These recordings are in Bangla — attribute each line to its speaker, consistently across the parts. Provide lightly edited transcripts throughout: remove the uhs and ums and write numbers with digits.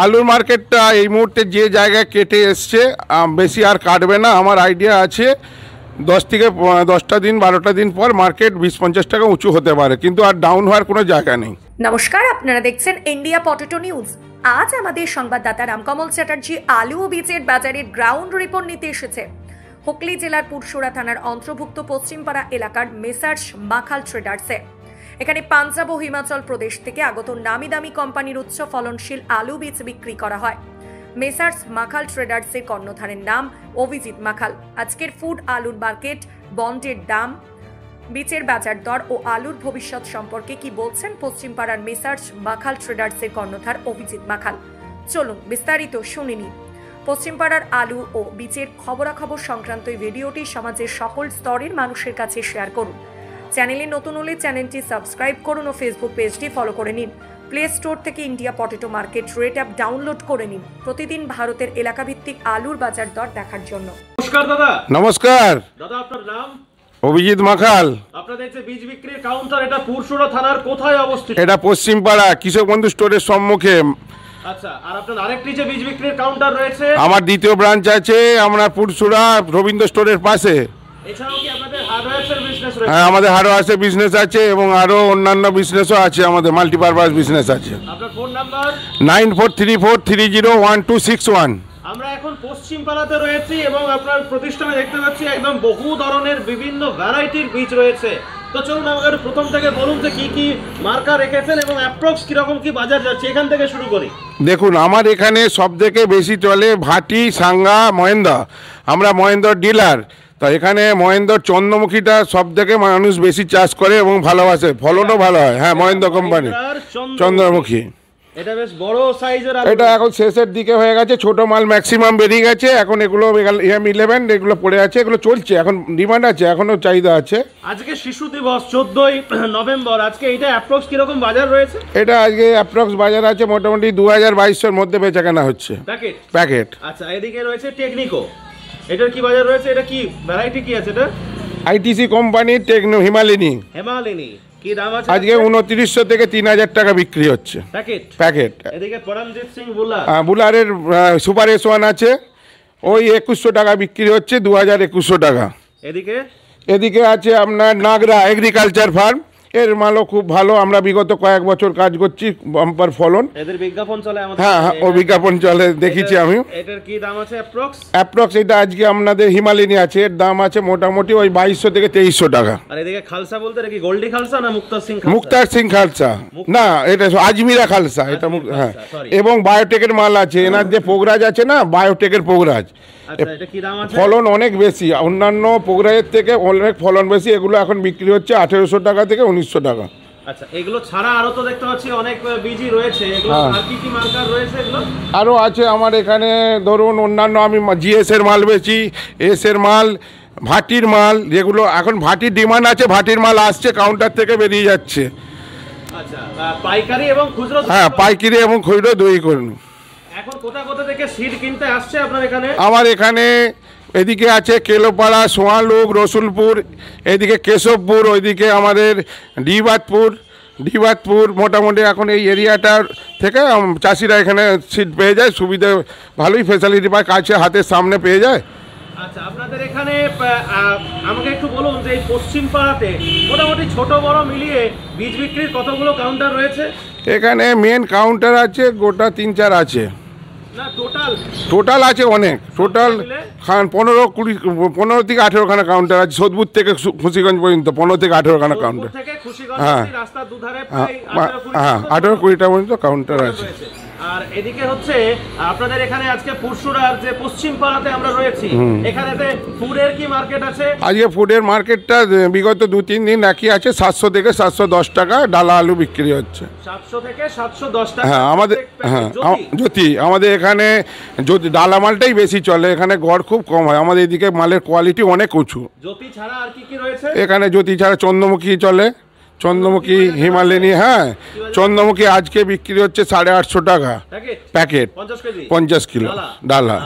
Speaker 1: আলুর মার্কেটটা এই মুহূর্তে যে জায়গায় কেটে এসছে বেশি আর কাটবে না। আমার আইডিয়া আছে 10টা দিন 12টা দিন পর মার্কেট 20-50 টাকা উঁচু হতে পারে, কিন্তু আর ডাউন হওয়ার কোনো জায়গা নেই।
Speaker 2: নমস্কার, আপনারা দেখছেন ইন্ডিয়া পটেটো নিউজ। আজ আমাদের সংবাদদাতা রামকমল চ্যাটার্জি আলু ও বীজের বাজারের গ্রাউন্ড রিপোর্ট নিতে এসেছে হুগলি জেলার পুরসুরা থানার অন্তর্ভুক্ত পশ্চিমপাড়া এলাকার মেসার্স মাখাল ট্রেডার্সে। এখানে পাঞ্জাব ও হিমাচল প্রদেশ থেকে আগত নামি দামি কোম্পানির উচ্চ ফলনশীল আলু বীজ বিক্রি করা হয়। মেসার্স মাখাল ট্রেডার্সের কর্ণধারের নাম অভিজিৎ মাখাল। আজকের ফুড আলুর মার্কেট, বন্ডের দাম, বীজের বাজার দর ও আলুর ভবিষ্যৎ সম্পর্কে কি বলছেন পশ্চিমপাড়ার মেসার্স মাখাল ট্রেডার্সের কর্ণধার অভিজিৎ মাখাল। চলুন বিস্তারিত শুনে নিন। পশ্চিমপাড়ার আলু ও বীজের খবরাখবর সংক্রান্ত এই ভিডিওটি সমাজের সকল স্তরের মানুষের কাছে শেয়ার করুন। চ্যানেলে নতুন হলে চ্যানেলটি সাবস্ক্রাইব করুন ও ফেসবুক পেজটি ফলো করে নিন। প্লে স্টোর থেকে India potato market rate app download করে নিন প্রতিদিন ভারতের এলাকাভিত্তিক আলুর বাজার দর দেখার জন্য।
Speaker 3: নমস্কার দাদা।
Speaker 1: নমস্কার
Speaker 3: দাদা, আপনার নাম?
Speaker 1: অভিজিৎ মাখাল।
Speaker 3: আপনাদের যে বীজ বিক্রির কাউন্টার, এটা পুরসুরা থানার কোথায় অবস্থিত?
Speaker 1: এটা পশ্চিমপাড়া কৃষক বন্ধু স্টোরের সম্মুখে।
Speaker 3: আচ্ছা, আর আপনার আরেকটি যে বীজ বিক্রির কাউন্টার রয়েছে?
Speaker 1: আমার দ্বিতীয় ব্রাঞ্চ আছে আমরা পুরসুরা রবীন্দ্র স্টোরের পাশে।
Speaker 3: এছাড়াও কি আপনাদের হার্ডওয়্যারের বিজনেস রয়েছে?
Speaker 1: হ্যাঁ, আমাদের হার্ডওয়্যারের বিজনেস আছে এবং আরো অন্যান্য বিজনেসও আছে। আমাদের মাল্টিপারপাস বিজনেস আছে।
Speaker 3: আপনার ফোন নাম্বার?
Speaker 1: 9434301261।
Speaker 3: আমরা এখন পশ্চিমপাড়াতে রয়েছি এবং আপনার প্রতিষ্ঠানে দেখতে পাচ্ছি একদম বহু ধরনের বিভিন্ন ভ্যারাইটির বীজ রয়েছে। তো চলুন আমাদের প্রথম থেকে বলুন যে কি কি মার্কা রেখেছেন এবং অ্যাপ্রক্স কিরকম কি বাজার যাচ্ছে, এখান থেকে শুরু করি।
Speaker 1: দেখুন, আমার এখানে সব থেকে বেশি চলে ভাটি, সাঙ্গা, মহেন্দ্র। আমরা মহেন্দ্র ডিলার। তো এখানে মহেন্দ্র চন্দ্রমুখীটা সব থেকে মানুষ বেশি চাষ করে এবং ভালোবাসে, ফলনও ভালো হয়। হ্যাঁ, মহেন্দ্র কোম্পানি চন্দ্রমুখী।
Speaker 3: এটা বেশ বড় সাইজের।
Speaker 1: এটা এখন শেষের দিকে হয়ে গেছে, ছোট মাল ম্যাক্সিমাম বেরিয়ে গেছে। এখন এগুলো M11 এগুলো পড়ে আছে, এগুলো চলছে, এখন ডিমান্ড আছে, এখনো চাহিদা আছে।
Speaker 3: আজকে শিশু দিবস 14ই নভেম্বর, আজকে এটা অ্যাপ্রক্স কিরকম বাজার রয়েছে?
Speaker 1: এটা আজকে অ্যাপ্রক্স বাজার আছে মোটামুটি 2000-2200-র মধ্যে বেচাকেনা হচ্ছে প্যাকেট।
Speaker 3: আচ্ছা, এদিকে রয়েছে টেকনিকো, এটার কি বাজার রয়েছে? এটা কি ভ্যারাইটি কি আছে? এটা
Speaker 1: ITC কোম্পানির টেকনো হিমালিনী।
Speaker 3: কি দাম আছে?
Speaker 1: আজকে 2900 থেকে 3000 টাকা বিক্রি হচ্ছে প্যাকেট।
Speaker 3: এদিকে পরমজিৎ সিং বুলার,
Speaker 1: বুলারের সুপার S1 আছে, ওই 2100 টাকা বিক্রি হচ্ছে, 2000-2100 টাকা। এদিকে আছে আপনার নাগরা এগ্রিকালচার ফার্ম, এর মালও খুব ভালো। আমরা বিগত কয়েক বছর কাজ করছি, বাম্পার ফলন।
Speaker 3: এদের বিজ্ঞাপন চলে আমাদের।
Speaker 1: হ্যাঁ, ও বিজ্ঞাপন চলে, দেখেছি আমি।
Speaker 3: এটার কি দাম আছে
Speaker 1: অ্যাপ্রক্স? এটা আজকে আপনাদের হিমালিনী আছে, এর দাম আছে মোটামুটি ওই 2200 থেকে 2300 টাকা।
Speaker 3: আর এদিকে খালসা বলতে কি গোল্ডি খালসা না মুক্তার সিং খালসা?
Speaker 1: মুক্তার সিং খালসা না, এটা আজমিরা খালসা। এটা হ্যাঁ, এবং বায়োটেকের মাল আছে। এনার যে পোগরাজ আছে না, বায়োটেকের পোগরাজ, ফলন অনেক বেশি, অন্যান্য পোগরাজের থেকে অনেক ফলন বেশি। এগুলো এখন বিক্রি হচ্ছে 1800 টাকা থেকে 1900 টাকা।
Speaker 3: আচ্ছা, এগুলো ছাড়া আরো তো দেখতে পাচ্ছি অনেক বীজই রয়েছে। এগুলো আর কি কি মার্কার রয়েছে? এগুলো
Speaker 1: আরো আছে আমার এখানে। ধরুন অন্যান্য আমি GS এর মাল বেচি, S এর মাল, ভাটির মাল, যেগুলো এখন ভাটির ডিমান্ড আছে, ভাটির মাল আসছে, কাউন্টার থেকে বেরিয়ে যাচ্ছে।
Speaker 3: আচ্ছা, পাইকারি এবং খুচরো?
Speaker 1: হ্যাঁ, পাইকারি এবং খুচরো দুই করুন।
Speaker 3: এখন কোথা থেকে সিড কিনতে আসছে আপনার এখানে?
Speaker 1: আমার এখানে এদিকে আছে কেলোপাড়া, সোয়ালুক, রসুলপুর, এদিকে কেশবপুর, ওইদিকে আমাদের ডিবাতপুর। মোটামুটি এখন এই এরিয়াটার থেকে চাষিরা এখানে সিড পেয়ে যায়, সুবিধা ভালোই ফেসিলিটি পায়, কাছে হাতের সামনে পেয়ে যায়।
Speaker 3: আচ্ছা, আপনাদের এখানে আমাকে একটু বলুন যে এই পশ্চিমপাড়াতে মোটামুটি ছোট বড় মিলিয়ে বীজ বিক্রির কতগুলো কাউন্টার রয়েছে?
Speaker 1: এখানে মেন কাউন্টার আছে গোটা 3-4 আছে।
Speaker 3: না,
Speaker 1: টোটাল আছে অনেক। টোটাল 15 থেকে 18খানা কাউন্টার আছে। সোদপুর থেকে খুশিগঞ্জ পর্যন্ত 15 থেকে 18খানা কাউন্টার। হ্যাঁ, 18-20টা পর্যন্ত কাউন্টার আছে।
Speaker 3: আর এদিকে হচ্ছে আপনাদের এখানে আজকে পুরসুরার যে পশ্চিম পাড়াতে আমরা রয়েছি, এখানেতে ফুডের কি মার্কেট আছে?
Speaker 1: আজকে ফুডের মার্কেটটা বিগত 2-3 দিন একই আছে। 700 থেকে 710 টাকা ডালা আলু বিক্রি হচ্ছে।
Speaker 3: 700 থেকে 710 টাকা।
Speaker 1: হ্যাঁ, আমাদের জ্যোতি, আমাদের এখানে যদি ডালা মালটাই বেশি চলে, এখানে গড় খুব কম হয়। আমাদের এদিকে মালের কোয়ালিটি অনেক উঁচু।
Speaker 3: জ্যোতি ছাড়া আর কি কি রয়েছে? এখানে
Speaker 1: জ্যোতি ছাড়া চন্দ্রমুখী চলে, চন্দ্রমুখী, হিমালিনী। হ্যাঁ, চন্দ্রমুখী আজকে বিক্রি হচ্ছে 850 টাকা প্যাকেট, 50 কিলো ডালা।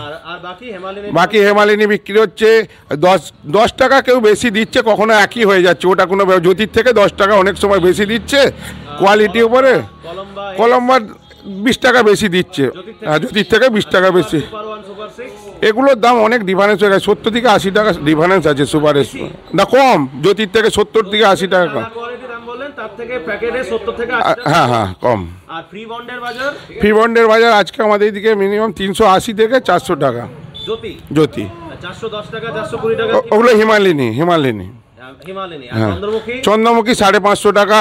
Speaker 1: বাকি হেমালিনী বিক্রি হচ্ছে 10 টাকা। কেউ বেশি দিচ্ছে, কখনো একই হয়ে যাচ্ছে। ওটা কোনো জ্যোতির থেকে 10 টাকা অনেক সময় বেশি দিচ্ছে কোয়ালিটির উপরে। কলম্বার 20 টাকা বেশি দিচ্ছে। হ্যাঁ, জ্যোতির থেকে 20 টাকা বেশি।
Speaker 3: সুপার 1 সুপার 6
Speaker 1: এগুলোর দাম অনেক ডিফারেন্স হয়ে গেছে, 70 থেকে 80 টাকা ডিফারেন্স আছে সুপারের। না কম, জ্যোতির থেকে 70 থেকে 80 টাকা কম।
Speaker 3: কোয়ালিটির দাম বললেন, তার থেকে প্যাকেটে 70 থেকে 80 টাকা।
Speaker 1: হ্যাঁ হ্যাঁ কম।
Speaker 3: আর ফ্রি বন্ডের বাজার?
Speaker 1: ফ্রি বন্ডের বাজার আজকে আমাদের এদিকে মিনিমাম 380 থেকে 400 টাকা।
Speaker 3: জ্যোতি
Speaker 1: জ্যোতি
Speaker 3: 410 টাকা 420 টাকা।
Speaker 1: ওগুলো হিমালয়নি।
Speaker 3: হিমালয়ানি। আর
Speaker 1: হ্যাঁ,
Speaker 3: চন্দ্রমুখী?
Speaker 1: চন্দ্রমুখী 550 টাকা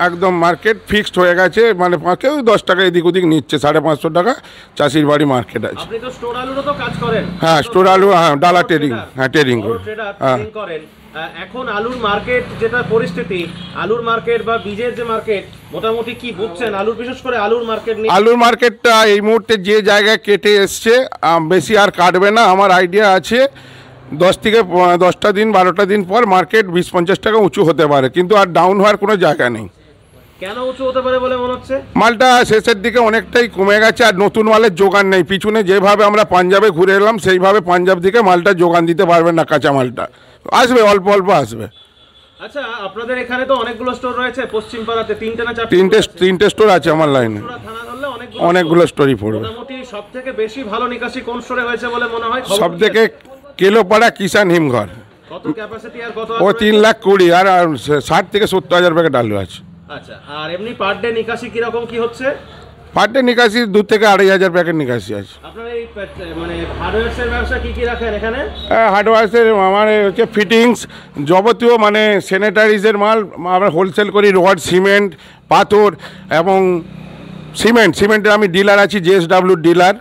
Speaker 1: একদম মার্কেট ফিক্সড হয়ে গেছে, মানে কেউ 10 টাকা এদিক ওদিক নিচ্ছে। 550 টাকা চাষির বাড়ি মার্কেট আছে।
Speaker 3: আপনি তো স্টোর আলুরও তো কাজ করেন?
Speaker 1: হ্যাঁ, স্টোর আলু, হ্যাঁ, ডালা ট্রেডিং, হ্যাঁ ট্রেডিং করি। হ্যাঁ,
Speaker 3: করেন। এখন আলুর মার্কেট যেটা পরিস্থিতি, আলুর মার্কেট বা বীজের যে মার্কেট, মোটামুটি কি বুঝছেন আলুর, বিশেষ করে আলুর মার্কেট নিয়ে?
Speaker 1: আলুর মার্কেটটা এই মুহূর্তে যে জায়গায় কেটে এসছে বেশি আর কাটবে না। আমার আইডিয়া আছে 10টা দিন 12টা দিন পর মার্কেট 20-50 টাকা উঁচু হতে পারে, কিন্তু আর ডাউন হওয়ার কোনো জায়গা নেই।
Speaker 3: কেন উঁচু হতে পারে বলে মনে হচ্ছে?
Speaker 1: মালটা শেষের দিকে অনেকটাই কমে গেছে, আর নতুন মালের যোগান নেই। পিছনে যেভাবে আমরা পাঞ্জাবে ঘুরে এলাম সেইভাবে পাঞ্জাব থেকে মালটা যোগান দিতে পারবে না, কাঁচা মালটা আসবে, অল্প অল্প আসবে।
Speaker 3: আচ্ছা, আপনাদের এখানে তো অনেকগুলো স্টোর রয়েছে, পশ্চিম পাড়াতে 3টে না 4টে?
Speaker 1: তিনটে স্টোর আছে আমার লাইনে,
Speaker 3: থানা ধরলে
Speaker 1: অনেকগুলো স্টোরই পড়বে।
Speaker 3: মোটামুটি সব থেকে বেশি ভালো নিকাশি কোন স্টোরে হয়েছে বলে মনে হয়?
Speaker 1: সব থেকে কেলোপাড়া কিষান হিমঘর,
Speaker 3: কত ক্যাপাসিটি আর কত?
Speaker 1: ও 3,20,000 আর 60 থেকে 70 হাজার প্যাকেট আলু আছে।
Speaker 3: আচ্ছা, আর এমনি পার ডে নিকাশি কিরকম কি হচ্ছে?
Speaker 1: পার ডে নিকাশি 2 থেকে 2,500 প্যাকেট নিকাশি আছে।
Speaker 3: আপনার এই মানে হার্ডওয়্যারসের ব্যবসা কি কি রাখেন এখানে?
Speaker 1: হার্ডওয়্যার্সের আমার হচ্ছে ফিটিংস, যাবতীয় মানে স্যানিটারিজের মাল আমরা হোলসেল করি। রড, সিমেন্ট, পাথর এবং সিমেন্টের আমি ডিলার আছি, JSW ডিলার।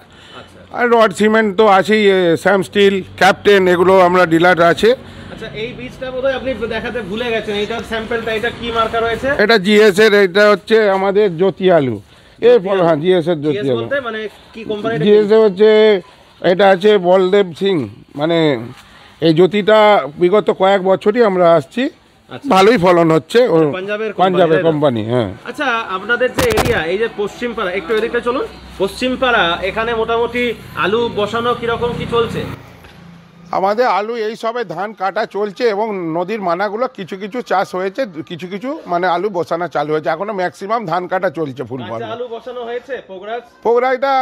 Speaker 1: আর রড সিমেন্ট তো আছেই, স্যাম স্টিল, ক্যাপ্টেন, এগুলো আমরা ডিলার আছে।
Speaker 3: আচ্ছা, এই বীজটা বোধহয় আপনি দেখাতে ভুলে গেছেন, এইটার স্যাম্পলটা, এটা কি মার্কা রয়েছে?
Speaker 1: এটা GS এর, এটা হচ্ছে আমাদের জ্যোতি আলু। হ্যাঁ, GS এর জ্যোতি আলু।
Speaker 3: মানে কি কোম্পানি?
Speaker 1: GS এর হচ্ছে, এটা আছে বলদেব সিং। মানে এই জ্যোতিটা বিগত কয়েক বছরই আমরা আসছি, ভালোই ফলন হচ্ছে। পাঞ্জাবের কোম্পানি। হ্যাঁ।
Speaker 3: আচ্ছা, আপনাদের যে এরিয়া, এই যে পশ্চিম পাড়া, একটু এদিকে চলুন। পশ্চিম পাড়া, এখানে মোটামুটি আলু বসানো কিরকম কি চলছে?
Speaker 1: আমাদের আলু এই সবে ধান কাটা চলছে, এবং নদীর মানাগুলো কিছু কিছু চাষ হয়েছে, কিছু কিছু মানে আলু বসানো চালু হয়েছে। এখনো ম্যাক্সিমাম ধান কাটা চলছে ফুল মানা।
Speaker 3: আলু বসানো হয়েছে
Speaker 1: পোগরাইটা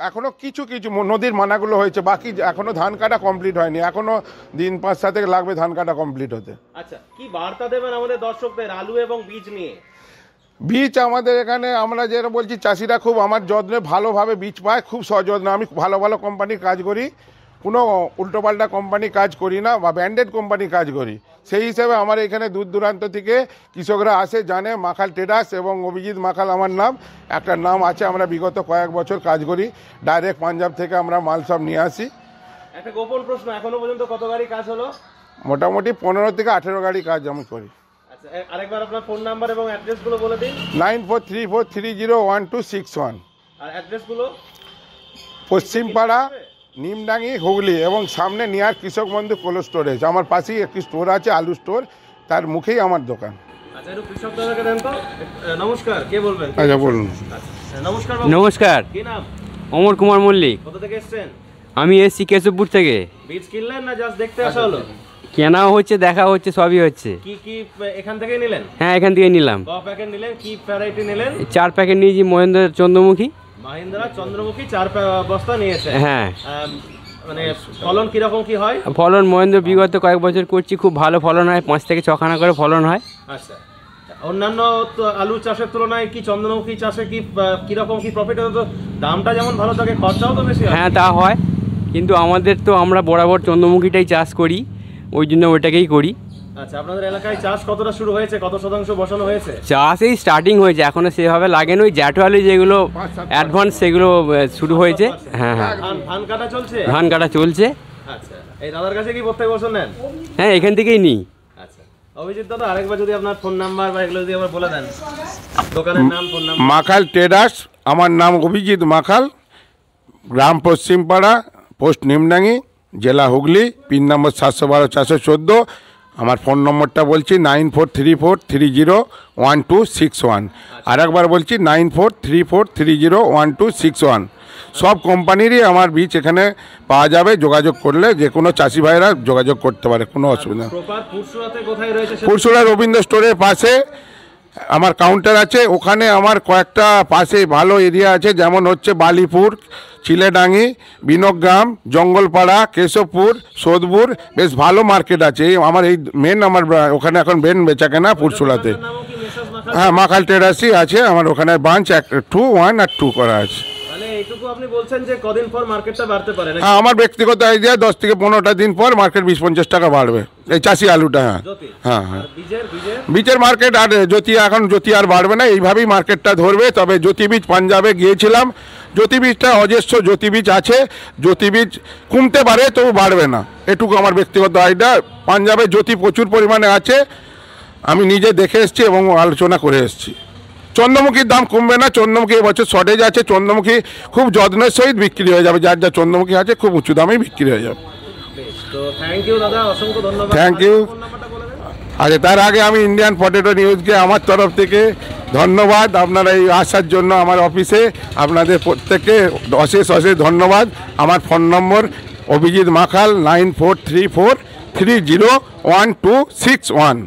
Speaker 1: এখনো কিছু কিছু নদীর মানাগুলো হয়েছে, বাকি এখনো ধান কাটা কমপ্লিট হয়নি। এখনো দিন 5-7 লাগবে ধান কাটা কমপ্লিট হতে।
Speaker 3: আচ্ছা, কি বার্তা দেবেন আমাদের দর্শকদের আলু এবং বীজ নিয়ে?
Speaker 1: বীজ আমাদের এখানে আমরা যেটা বলছি, চাষিরা খুব আমার যত্নে ভালোভাবে বীজ পায়, খুব সযত্নে। আমি ভালো ভালো কোম্পানির কাজ করি, কোনো উল্টোপাল্টা কোম্পানি কাজ করি না, বা ব্র্যান্ডেড কোম্পানি কাজ করি। সেই হিসেবে আমার এখানে দূর দূরান্ত থেকে কৃষকরা আসে, জানে মাখাল ট্রেডার্স এবং অভিজিৎ মাখাল আমার নাম, একটা নাম আছে। আমরা বিগত কয়েক বছর কাজ করি, ডাইরেক্ট পাঞ্জাব থেকে আমরা মাল সব নিয়ে আসি।
Speaker 3: একটা গোপন প্রশ্ন, এখনো পর্যন্ত কত গাড়ি কাজ হলো?
Speaker 1: মোটামুটি 15 থেকে 18 গাড়ি কাজ আমি করি।
Speaker 3: আচ্ছা, আরেকবার আপনার ফোন নাম্বার এবং অ্যাড্রেসগুলো বলে দিন।
Speaker 1: 9434301261।
Speaker 3: আর অ্যাড্রেসগুলো?
Speaker 1: পশ্চিমপাড়া, নিমডাঙ্গি, হুগলি, এবং সামনে নিয়ার কৃষক বন্ধু কোল্ড স্টোরেজ। আমার পাশেই একটি স্টোর আছে, আলু স্টোর, তার মুখেই আমার দোকান।
Speaker 3: আচ্ছা, একটু কৃষক দাদাকে দেন তো। নমস্কার, কে বলবেন?
Speaker 1: আচ্ছা, বলুন।
Speaker 3: নমস্কার।
Speaker 4: নমস্কার,
Speaker 3: কি নাম?
Speaker 4: অমর কুমার মল্লিক।
Speaker 3: কোথা থেকে এসেছেন?
Speaker 4: আমি এসছি কেশবপুর থেকে।
Speaker 3: বীজ কিনলেন না জাস্ট দেখতে আসা হলো?
Speaker 4: কেনাও হচ্ছে, দেখা হচ্ছে, সবই হচ্ছে।
Speaker 3: কি কি এখান থেকে নিলেন?
Speaker 4: হ্যাঁ, এখান থেকে নিলাম।
Speaker 3: ক প্যাকেট নিলেন? কি ভ্যারাইটি নিলেন?
Speaker 4: 4 প্যাকেট নিয়েছি মহেন্দ্র চন্দ্রমুখী।
Speaker 3: মাহিন্দ্রা চন্দ্রমুখী 4 বস্তা নিয়েছে।
Speaker 4: হ্যাঁ।
Speaker 3: মানে ফলন কিরকম কি হয়?
Speaker 4: ফলন মহেন্দ্র বিগত কয়েক বছর করছি, খুব ভালো ফলন হয়, 5 থেকে 6 খানা করে ফলন হয়।
Speaker 3: আচ্ছা, অন্যান্য আলু চাষের তুলনায় কি চন্দ্রমুখী চাষে কি কিরকম কি প্রফিট হতো? দামটা যেমন ভালো থাকে, খরচাও তো বেশি হয়।
Speaker 4: হ্যাঁ, তা হয়, কিন্তু আমাদের তো আমরা বরাবর চন্দ্রমুখীটাই চাষ করি, ওই জন্য ওইটাকেই করি।
Speaker 3: আচ্ছা, আপনাদের এলাকায় চাষ কতটা শুরু হয়েছে? কত শতাংশ বসানো হয়েছে?
Speaker 4: চাষ এই স্টার্টিং হয়েছে, এখনো সেভাবে লাগেনি। ওই জ্যাঠো আলু যেগুলো অ্যাডভান্স, সেগুলো শুরু হয়েছে। হ্যাঁ হ্যাঁ,
Speaker 3: ধান কাটা চলছে?
Speaker 4: ধান কাটা চলছে।
Speaker 3: আচ্ছা, এই দাদার কাছে কি প্রত্যেক বছর নেন?
Speaker 4: হ্যাঁ, এখান থেকেই নিই।
Speaker 3: আচ্ছা, অভিজিৎ দাদা, আরেকবার যদি আপনার ফোন নাম্বার বা এগুলো যদি আবার বলে দেন, দোকানের নাম, ফোন নাম্বার।
Speaker 1: মাখাল ট্রেডার্স, আমার নাম অভিজিৎ মাখাল, গ্রাম পশ্চিমপাড়া, পোস্ট নিমডাঙ্গি, জেলা হুগলি, পিন নম্বর 712-414। আমার ফোন নম্বরটা বলছি 9434301261। আর একবার বলছি 9434301261। সব কোম্পানিরই আমার বীজ এখানে পাওয়া যাবে, যোগাযোগ করলে যে কোনো চাষি ভাইরা যোগাযোগ করতে পারে, কোনো অসুবিধা নেই।
Speaker 3: প্রপার পুরসুরাতে কোথায় রয়েছে?
Speaker 1: পুরসুরা রবীন্দ্র স্টোরের পাশে আমার কাউন্টার আছে, ওখানে আমার কয়েকটা পাশে ভালো এরিয়া আছে, যেমন হচ্ছে বালিপুর, চিলেডাঙ্গি, বিনগ্রাম, জঙ্গলপাড়া, কেশবপুর, সোদপুর, বেশ ভালো মার্কেট আছে। আমার এই মেন আমার ওখানে এখন মেন বেচা কেনা পুরসুলাতে।
Speaker 3: নামও কি মেসাজ মাখাল?
Speaker 1: হ্যাঁ, মাখাল ট্রেডার্সই আছে আমার ওখানে, ব্রাঞ্চ 1 আর 2 করা আছে।
Speaker 3: মানে এইটুকু আপনি বলছেন যে কদিন পর মার্কেটটা বাড়তে পারে নাকি?
Speaker 1: হ্যাঁ, আমার ব্যক্তিগত আইডিয়া 10 থেকে 15টা দিন পর মার্কেট 20-50 টাকা বাড়বে, এই চাষি আলুটা। হ্যাঁ
Speaker 3: জ্যোতি,
Speaker 1: হ্যাঁ হ্যাঁ,
Speaker 3: আর বীজের
Speaker 1: বীজের মার্কেট আর জ্যোতি আর বাড়বে না, এইভাবেই মার্কেটটা ধরবে। তবে জ্যোতি বীজ পাঞ্জাবে গিয়েছিলাম, জ্যোতি বীজটা অজস্র জ্যোতি বীজ আছে, জ্যোতি বীজ কমতে পারে তবু বাড়বে না, এটুকু আমার ব্যক্তিগত আইডিয়া। পাঞ্জাবে জ্যোতি প্রচুর পরিমাণে আছে, আমি নিজে দেখে এসেছি এবং আলোচনা করে এসেছি। চন্দ্রমুখীর দাম কমবে না, চন্দ্রমুখী এবছর শর্টেজ আছে, চন্দ্রমুখী খুব যত্নের সহিত বিক্রি হয়ে যাবে, যার যা চন্দ্রমুখী আছে খুব উঁচু দামেই বিক্রি হয়ে যাবে।
Speaker 3: তো থ্যাংক ইউ দাদা, অসংখ্য ধন্যবাদ।
Speaker 1: Thank you.
Speaker 3: ফোন নাম্বারটা বলে দেন।
Speaker 1: আচ্ছা, তার আগে আমি ইন্ডিয়ান পটেটো নিউজকে আমার তরফ থেকে ধন্যবাদ, আপনারা এই আসার জন্য আমার অফিসে আপনাদের প্রত্যেককে অশেষ ধন্যবাদ। আমার ফোন নম্বর অভিজিৎ মাখাল 9434301261।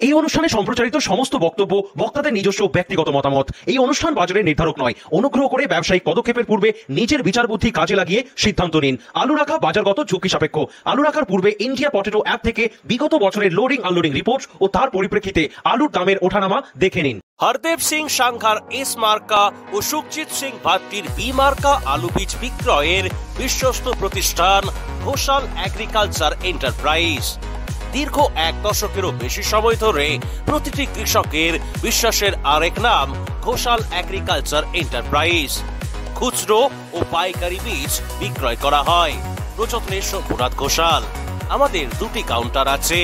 Speaker 5: এই অনুষ্ঠানে সম্প্রচারিত সমস্ত বক্তব্য বক্তাদের নিজস্ব ব্যক্তিগত মতামত। এই অনুষ্ঠান বাজারের নির্ধারক নয়। অনুগ্রহ করে ব্যবসায়িক পদক্ষেপের পূর্বে নিজের বিচার বুদ্ধি কাজে লাগিয়ে সিদ্ধান্ত নিন। আলু রাখা বাজারগত ঝুঁকি সাপেক্ষ। আলু রাখার পূর্বে ইন্ডিয়া পটেটো অ্যাপ থেকে বিগত বছরের লোডিং আনলোডিং রিপোর্ট ও তার পরিপ্রেক্ষিতে আলুর দামের ওঠানামা দেখে নিন।
Speaker 6: হরদেব সিং সাংঘার এস মার্কা ও সুখজিৎ সিং ভাত্তির বি মার্কা আলু বীজ বিক্রয়ের বিশ্বস্ত প্রতিষ্ঠান ঘোষাল এগ্রিকালচার এন্টারপ্রাইজ। দীর্ঘ 1 দশকেরও বেশি সময় ধরে প্রতিটি কৃষকের বিশ্বাসের আরেক নাম ঘোষাল এগ্রিকালচার এন্টারপ্রাইজ। খুচরো ও পাইকারি বীজ বিক্রয় করা হয়। প্রযত্নে শম্ভুনাথ ঘোষাল। আমাদের 2টি কাউন্টার আছে।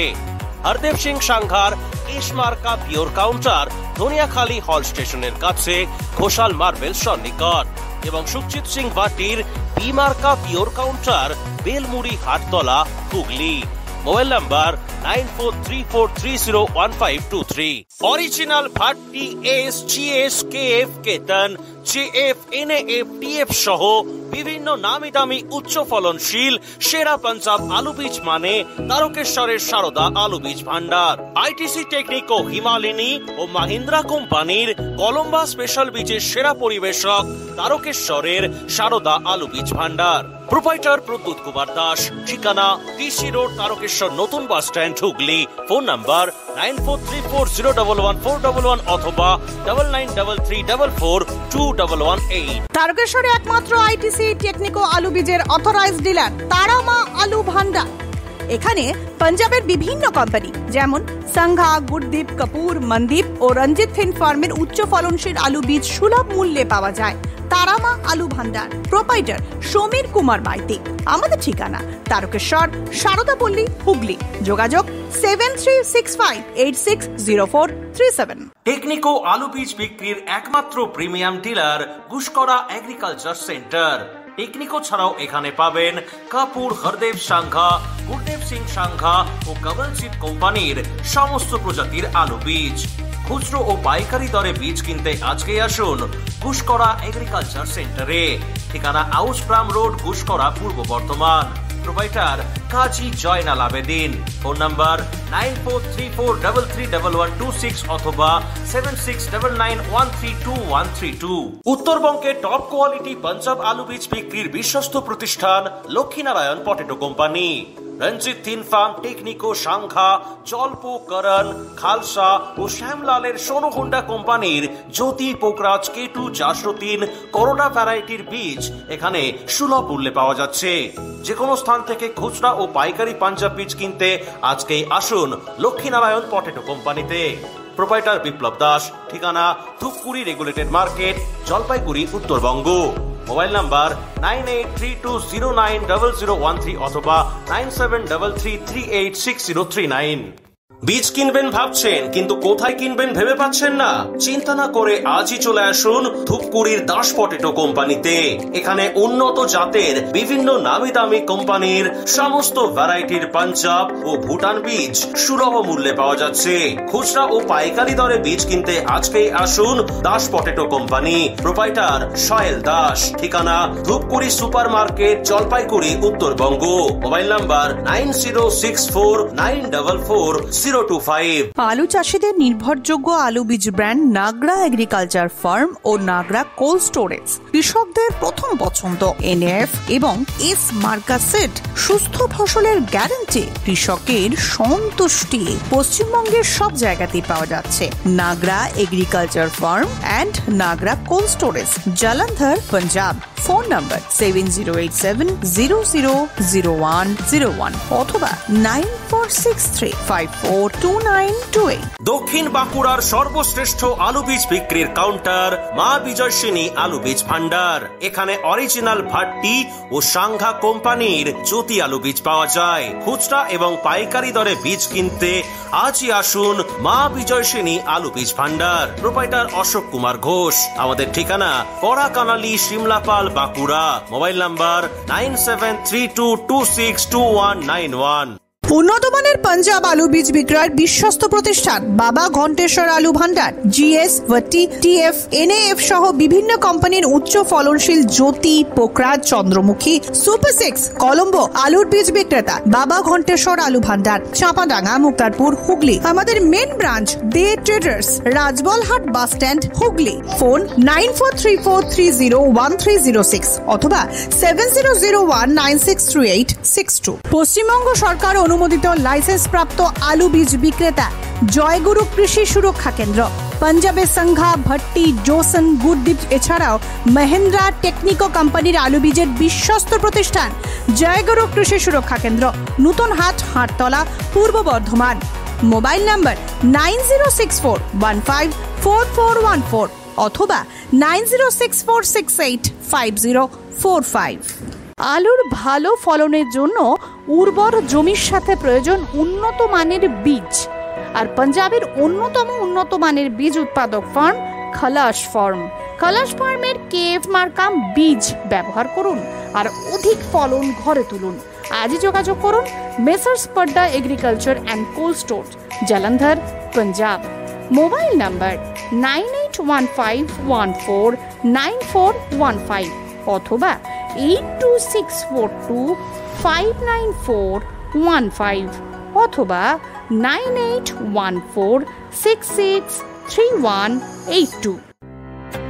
Speaker 6: হরদেব সিং সাংঘার এস মার্কা পিওর কাউন্টার ধনিয়াখালী হল স্টেশনের কাছে ঘোষাল মার্বেল সন্নিকট, এবং সুখজিৎ সিং ভাটির বি মার্কা pure counter Belmuri Hattala, Hooghly. Mobile number 9434301523। Original Bhatti SGS KF কেতন JF NAF TF সহ বিভিন্ন নামি দামি উচ্চ ফলনশীল সেরা পাঞ্জাব আলু বীজ মানে তারকেশ্বরের সারদা আলু বীজ ভান্ডার। ITC টেকনিকো হিমালিনী ও মাহিন্দ্রা কোম্পানির কলম্বা স্পেশাল বীজের সেরা পরিবেশক তারকেশ্বরের সারদা আলু বীজ ভান্ডার। প্রোপাইটার প্রদ্যুৎ কুমার দাস। ঠিকানা DC রোড, তারকেশ্বর নতুন বাস স্ট্যান্ড, হুগলি। ফোন নাম্বার 9434011411 অথবা 9933442118।
Speaker 7: তারকেশ্বরে একমাত্র ITC টেকনিকো আলু বীজের অথরাইজড ডিলার তারামা আলু ভান্ডার। এখানে পাঞ্জাবের বিভিন্ন কোম্পানি যেমন সংঘা, গুরদীপ, কাপুর, মনদীপ ও রঞ্জিত থিন ফার্মের উচ্চ ফলনশীল আলু বীজ সুলভ মূল্যে পাওয়া যায়। তারামা আলু ভান্ডার। প্রোপাইটার সমীর কুমার মাইতি। আমাদের ঠিকানা তারকেশ্বর, সারদাপল্লী, হুগলি। যোগাযোগ 7365860437।
Speaker 6: টেকনিকো আলু বীজ বিক্রির একমাত্র premium dealer Guskara agriculture centre. Technico ছাড়াও এখানে পাবেন কাপুর, হরদেব সাংঘা, গুরদেব সিং সাংঘা ও কমলজিৎ কোম্পানির সমস্ত প্রজাতির আলু বীজ। খুচরো ও পাইকারি দরে বীজ কিনতে আজকে আসুন গুসকরা এগ্রিকালচার সেন্টারে। ঠিকানা আউসপ্রাম রোড, গুসকরা, পূর্ব বর্ধমান। প্রোপাইটার কাজী জয়নাল আবেদিন। ফোন নাম্বার 9434331126 অথবা 7699132132। উত্তরবঙ্গে টপ কোয়ালিটি পাঞ্জাব আলু বীজ বিক্রির বিশ্বস্ত প্রতিষ্ঠান লক্ষ্মীনারায়ণ পটেটো কোম্পানি। রঞ্জিত থিন ফার্ম, টেকনিকো, সাংঘা, জলপো, করণ, খালসা ও শ্যামলালের সোনু হোন্ডা কোম্পানির জ্যোতি, পোকরাজ, K2 403 করোনা ভ্যারাইটির বীজ এখানে সুলভ মূল্যে পাওয়া যাচ্ছে। যে কোনো স্থান থেকে খুচরা ও পাইকারি পাঞ্জাব বীজ কিনতে আজকেই আসুন লক্ষ্মীনারায়ণ পটেটো কোম্পানিতে। প্রোপাইটার বিপ্লব দাস। ঠিকানা Dhupguri regulated market, Jalpaiguri, Uttarbanga. Mobile number 9832090013 অথবা 9733386039। বীজ কিনবেন ভাবছেন কিন্তু কোথায় কিনবেন ভেবে পাচ্ছেন না? চিন্তা না করে আজই চলে আসুন ধূপগুড়ির দাস পটেটো কোম্পানিতে। এখানে উন্নত জাতের বিভিন্ন নামি দামি কোম্পানির সমস্ত ভ্যারাইটির পাঞ্জাব ও ভুটান বীজ সুলভ মূল্যে পাওয়া যাচ্ছে। খুচরা ও পাইকারি দরে বীজ কিনতে আজকেই আসুন দাস পটেটো কোম্পানি। প্রোপাইটার সয়েল দাস। ঠিকানা Dhupguri super market, Jalpaiguri, Uttarbanga. Mobile number 90649446 025.
Speaker 7: আলু চাষিদের নির্ভরযোগ্য আলু বীজ ব্র্যান্ড নাগরা এগ্রিকালচার ফার্ম ও নাগরা কোল্ড স্টোরেজ কৃষকদের প্রথম পছন্দ। এনএফ এবং এস মার্কা সিড, সুস্থ ফসলের গ্যারান্টি, কৃষকের সন্তুষ্টি। পশ্চিমবঙ্গের সব জায়গাতেই পাওয়া যাচ্ছে Nagra agriculture farm and Nagra cold storage, Jalandhar, Punjab. Phone number 7087000101 অথবা 9463542928।
Speaker 6: দক্ষিণ বাঁকুড়ার সর্বশ্রেষ্ঠ আলু বীজ বিক্রির কাউন্টার মা বিজয়সিনী আলু বীজ ভান্ডার। এখানে অরিজিনাল ভাট্টি ও সাংঘা কোম্পানির জ্যোতি আলু বীজ পাওয়া যায়। খুচরা এবং পাইকারি দরে বীজ কিনতে আজই আসুন মা বিজয়সিনী আলু বীজ ভান্ডার। প্রোপাইটার অশোক কুমার ঘোষ। আমাদের ঠিকানা কড়াকানালি, শিমলাপাল, বাঁকুড়া। Mobile number 9732262191।
Speaker 7: উন্নত মানের পাঞ্জাব আলু বীজ বিক্রয়ের বিশ্বস্ত প্রতিষ্ঠান বাবা ঘণ্টেশ্বর আলু ভান্ডার। জিএস, ভট্টি, টিএফ, এনএএফ সহ বিভিন্ন কোম্পানির উচ্চ ফলনশীল জ্যোতি, পোকরাজ, চন্দ্রমুখী, সুপার 6, কলম্বো আলুর বীজ বিক্রেতা বাবা ঘণ্টেশ্বর আলু ভান্ডার, চাঁপাডাঙ্গা, মুক্তারপুর, হুগলি। আমাদের main branch De traders, Rajbalhat bus stand, Hooghly. Phone 9434301306 অথবা 7001963862। পশ্চিমবঙ্গ সরকার অনুমোদিত লাইসেন্স প্রাপ্ত আলু বীজ বিক্রেতা জয়গুরু কৃষি সুরক্ষা কেন্দ্র। পাঞ্জাবের সংঘা, ভট্টি, জোসন, গুরদীপ এছাড়াও মহেন্দ্রা টেকনিকো কোম্পানির আলু বীজের বিশ্বস্ত প্রতিষ্ঠান জয়গুরু কৃষি সুরক্ষা কেন্দ্র, নূতন হাট, হাটতলা, পূর্ব বর্ধমান। মোবাইল নাম্বার 9064154414 অথবা 9064685045। আলুর ভালো ফলনের জন্য উর্বর জমির সাথে প্রয়োজন উন্নত মানের বীজ। আর পাঞ্জাবের অন্যতম উন্নত মানের বীজ উৎপাদক ফার্ম খালাস ফার্ম। খালাস ফার্মের কেএফ মার্কা বীজ ব্যবহার করুন আর অধিক ফলন ঘরে তুলুন। আজই যোগাযোগ করুন messrs Padda agriculture and cold store, Jalandhar, Punjab. Mobile number 9815149415 অথবা 826425941 অথবা 9814663182।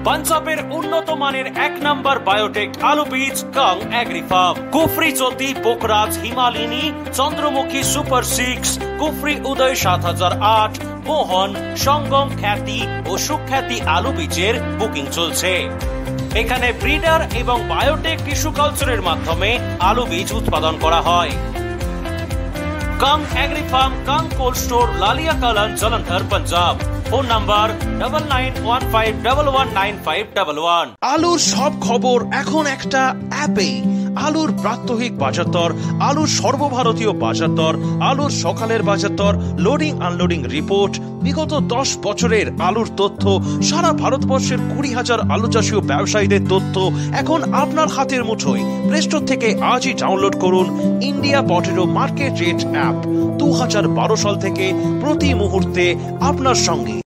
Speaker 6: পাঞ্জাবের উন্নত মানের 1 নম্বর বায়োটেক আলু বীজ কাং এগ্রিফার্ম। কুফরি জ্যোতি, পোকরাজ, হিমালিনী, চন্দ্রমুখী, সুপার 6, কুফরি উদয় 7008, মোহন, সঙ্গম, খ্যাতি ও সুখ্যাতি আলু বীজের বুকিং চলছে। এখানে ব্রিডার এবং বায়োটেক টিস্যু কালচারের মাধ্যমে আলু বীজ উৎপাদন করা হয়। Kang agri farm, Kang cold store, Lalia Kalan, Jalandhar, Punjab. Phone number 9915119511।
Speaker 5: আলুর সব খবর এখন একটা অ্যাপে। আলুর প্রাত্যহিক বাজার দর, আলুর সর্বভারতীয় বাজার দর, আলুর সকালের বাজার দর, লোডিং আনলোডিং রিপোর্ট, বিগত 10 বছরের আলুর তথ্য, সারা ভারতবর্ষের 20,000 আলু চাষী ও ব্যবসায়ীদের তথ্য এখন আপনার হাতের মুঠোয়। প্লে স্টোর থেকে আজই ডাউনলোড করুন India potato market rate app. 2012 সাল থেকে প্রতি মুহূর্তে আপনার সঙ্গে।